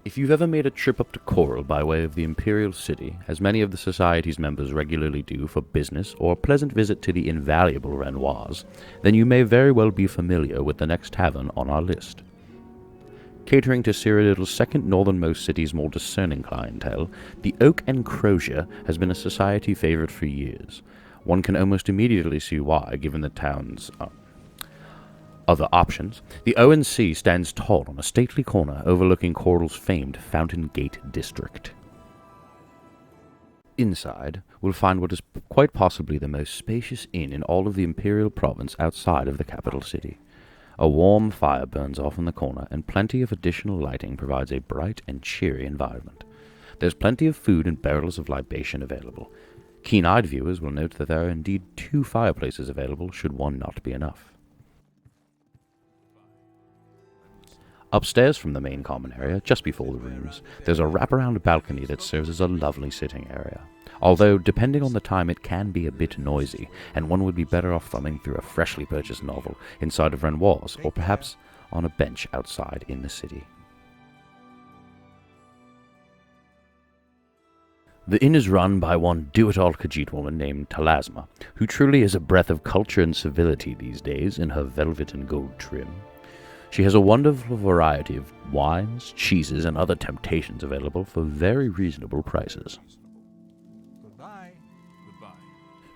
If you've ever made a trip up to Chorrol by way of the Imperial City, as many of the Society's members regularly do for business or a pleasant visit to the invaluable Renoit, then you may very well be familiar with the next tavern on our list. Catering to Cyrodiil's second northernmost city's more discerning clientele, the Oak and Crosier has been a Society favorite for years. One can almost immediately see why, given the town's other options. The O&C stands tall on a stately corner overlooking Chorrol's famed Fountain Gate district. Inside, we'll find what is quite possibly the most spacious inn in all of the Imperial Province outside of the capital city. A warm fire burns off in the corner, and plenty of additional lighting provides a bright and cheery environment. There's plenty of food and barrels of libation available. Keen-eyed viewers will note that there are indeed 2 fireplaces available should one not be enough. Upstairs from the main common area, just before the rooms, there's a wraparound balcony that serves as a lovely sitting area. Although, depending on the time, it can be a bit noisy, and one would be better off thumbing through a freshly purchased novel inside of Renoit, or perhaps on a bench outside in the city. The inn is run by one do-it-all Khajiit woman named Talasma, who truly is a breath of culture and civility these days in her velvet and gold trim. She has a wonderful variety of wines, cheeses, and other temptations available for very reasonable prices. Goodbye.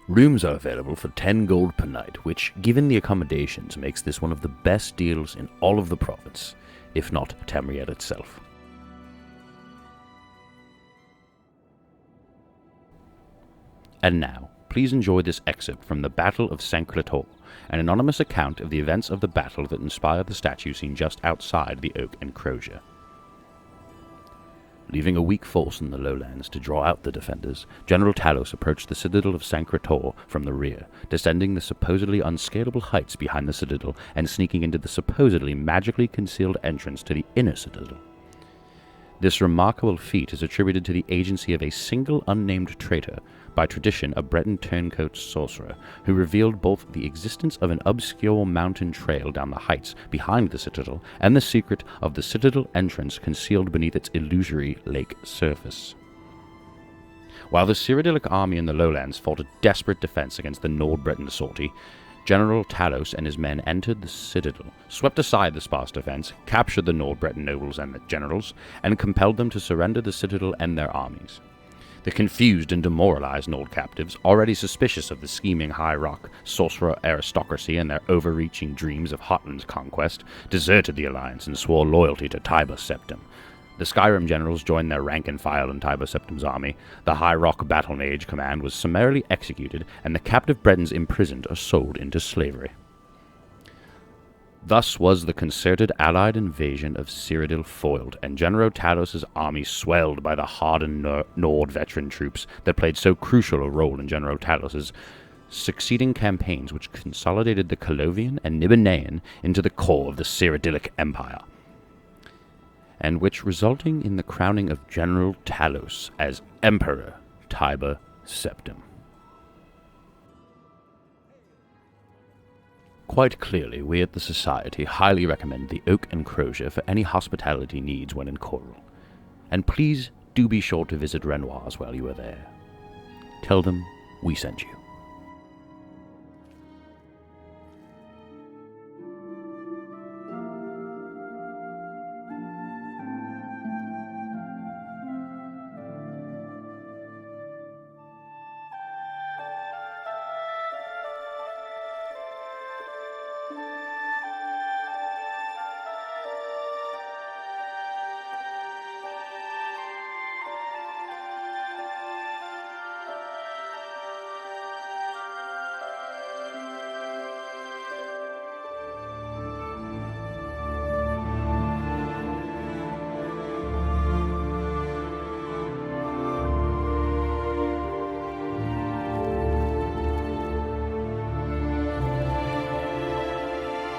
Rooms are available for 10 gold per night, which, given the accommodations, makes this one of the best deals in all of the province, if not Tamriel itself. And now, please enjoy this excerpt from the Battle of Sancre Tor, an anonymous account of the events of the battle that inspired the statue seen just outside the Oak and Crosier. Leaving a weak force in the lowlands to draw out the defenders, General Talos approached the citadel of Sancre Tor from the rear, descending the supposedly unscalable heights behind the citadel and sneaking into the supposedly magically concealed entrance to the inner citadel. This remarkable feat is attributed to the agency of a single unnamed traitor, by tradition a Breton turncoat sorcerer, who revealed both the existence of an obscure mountain trail down the heights behind the citadel and the secret of the citadel entrance concealed beneath its illusory lake surface. While the Cyrodiilic army in the lowlands fought a desperate defense against the Nord-Breton sortie, General Talos and his men entered the citadel, swept aside the sparse defense, captured the Nord-Breton nobles and the generals, and compelled them to surrender the citadel and their armies. The confused and demoralized Nord captives, already suspicious of the scheming High Rock sorcerer aristocracy and their overreaching dreams of Hotland's conquest, deserted the alliance and swore loyalty to Tiber Septim. The Skyrim generals joined their rank and file in Tiber Septim's army, the High Rock battle mage command was summarily executed, and the captive Bretons imprisoned or sold into slavery. Thus was the concerted allied invasion of Cyrodiil foiled, and General Talos' army swelled by the hardened Nord veteran troops that played so crucial a role in General Talos' succeeding campaigns, which consolidated the Colovian and Nibanaean into the core of the Cyrodiilic Empire, and which resulting in the crowning of General Talos as Emperor Tiber Septim. Quite clearly, we at the Society highly recommend the Oak and Crosier for any hospitality needs when in Chorrol. And please do be sure to visit Renoit while you are there. Tell them we sent you.